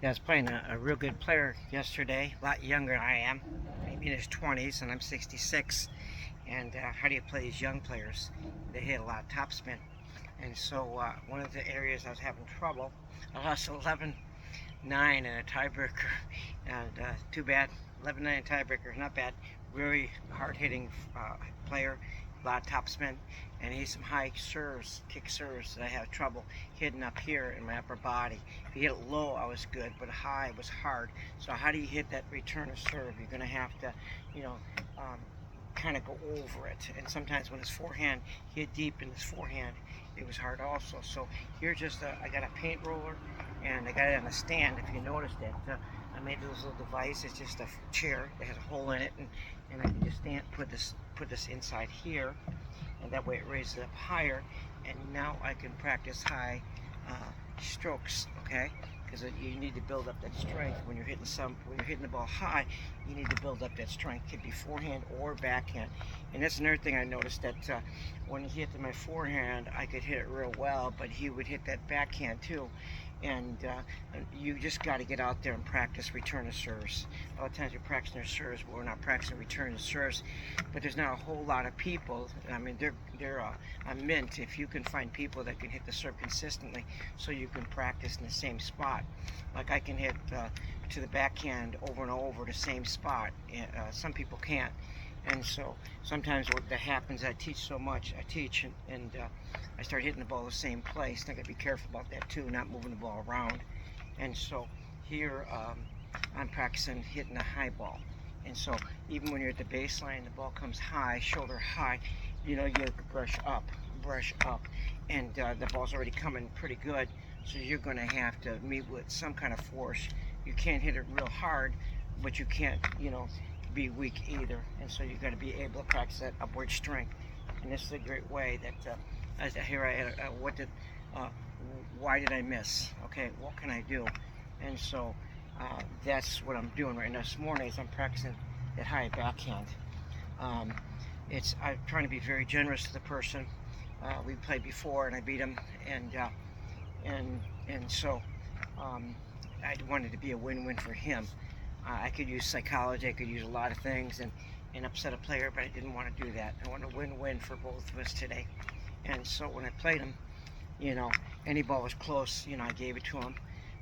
Yeah, I was playing a real good player yesterday, a lot younger than I am, maybe in his 20s, and I'm 66. And how do you play these young players? They hit a lot of topspin. And so one of the areas I was having trouble, I lost 11-9 in a tiebreaker. And too bad, 11-9 tiebreaker, not bad. Very hard-hitting player, a lot of topspin, and he's some high serves, kick serves that I have trouble hitting up here in my upper body. If you hit it low, I was good, but high was hard. So how do you hit that return of serve? You're going to have to, you know, kind of go over it. And sometimes when his forehand hit deep in his forehand, it was hard also. So here I got a paint roller and I got it on a stand. If you noticed it, I made this little device. It's just a chair that has a hole in it, and I can just put this inside here, and that way it raises it up higher. And now I can practice high strokes, okay? Because you need to build up that strength when you're hitting the ball high. You need to build up that strength. It could be forehand or backhand. And that's another thing I noticed, that when he hit my forehand, I could hit it real well, but he would hit that backhand too. And you just got to get out there and practice return of serves. A lot of times we're practicing our serves, but we're not practicing return of serves. But there's not a whole lot of people. I mean, they're a mint if you can find people that can hit the serve consistently, so you can practice in the same spot. Like I can hit to the backhand over and over the same spot. Some people can't. And so sometimes what that happens, I teach so much. I teach and I start hitting the ball the same place. I got to be careful about that too, not moving the ball around. And so here I'm practicing hitting a high ball. And so even when you're at the baseline, the ball comes high, shoulder high, you brush up, and the ball's already coming pretty good. So you're going to have to meet with some kind of force. You can't hit it real hard, but you can't, be weak either. And so you've got to be able to practice that upward strength. And this is a great way that here I had why did I miss? Okay, what can I do? And so that's what I'm doing right now. This morning is I'm practicing that high backhand. I'm trying to be very generous to the person. We played before and I beat him, and so I wanted to be a win-win for him. I could use psychology, I could use a lot of things and upset a player, but I didn't want to do that. I want a win-win for both of us today. And so when I played him, any ball was close, I gave it to him.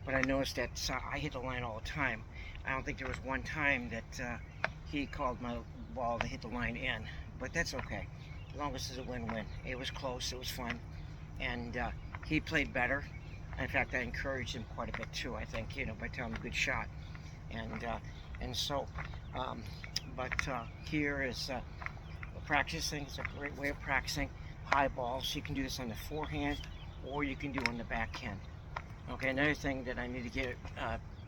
But I noticed that I hit the line all the time. I don't think there was one time that he called my ball to hit the line in. But that's okay, as long as it's a win-win. It was close, it was fun, and he played better. In fact, I encouraged him quite a bit too, I think, by telling him good shot. And so, here is practicing. It's a great way of practicing high balls. You can do this on the forehand, or you can do on the backhand. Okay, another thing that I need to get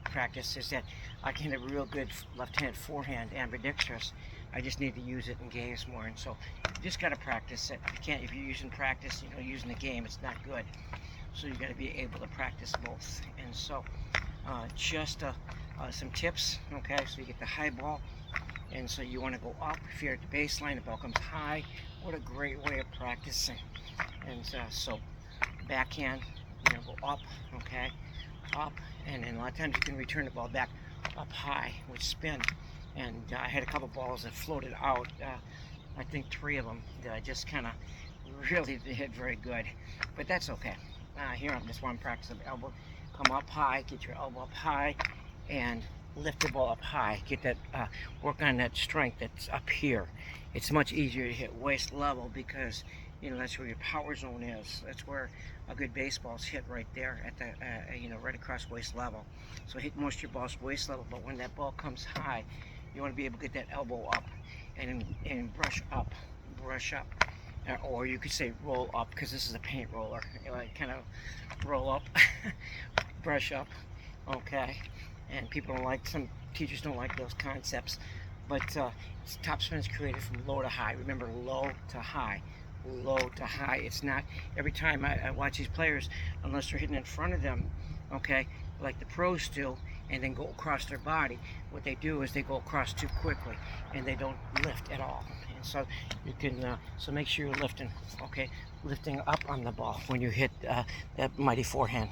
practice is that I can hit a real good left-hand forehand, ambidextrous. I just need to use it in games more, and so you just got to practice it. If you're using practice, using the game, it's not good. So you got to be able to practice both. And so, just some tips. Okay, so you get the high ball, and so you want to go up. If you're at the baseline, the ball comes high. What a great way of practicing. And so backhand, go up, okay, up, and then a lot of times you can return the ball back up high with spin. And I had a couple balls that floated out. I think 3 of them that I just kind of really hit very good, but that's okay. Here I'm just want to practice the elbow. Come up high, get your elbow up high, and lift the ball up high. Get that, work on that strength that's up here. It's much easier to hit waist level because that's where your power zone is. That's where a good baseball is hit, right there at the right across waist level. So hit most of your balls waist level, but when that ball comes high, you want to be able to get that elbow up and brush up. Or you could say roll up, because this is a paint roller. Kind of roll up, brush up, okay. And some teachers don't like those concepts, but topspin is created from low to high. Remember, low to high. It's not every time I watch these players, unless they're hitting in front of them, okay, like the pros do, and then go across their body. What they do is they go across too quickly and they don't lift at all. And so you can so make sure you're lifting, okay, lifting up on the ball when you hit that mighty forehand.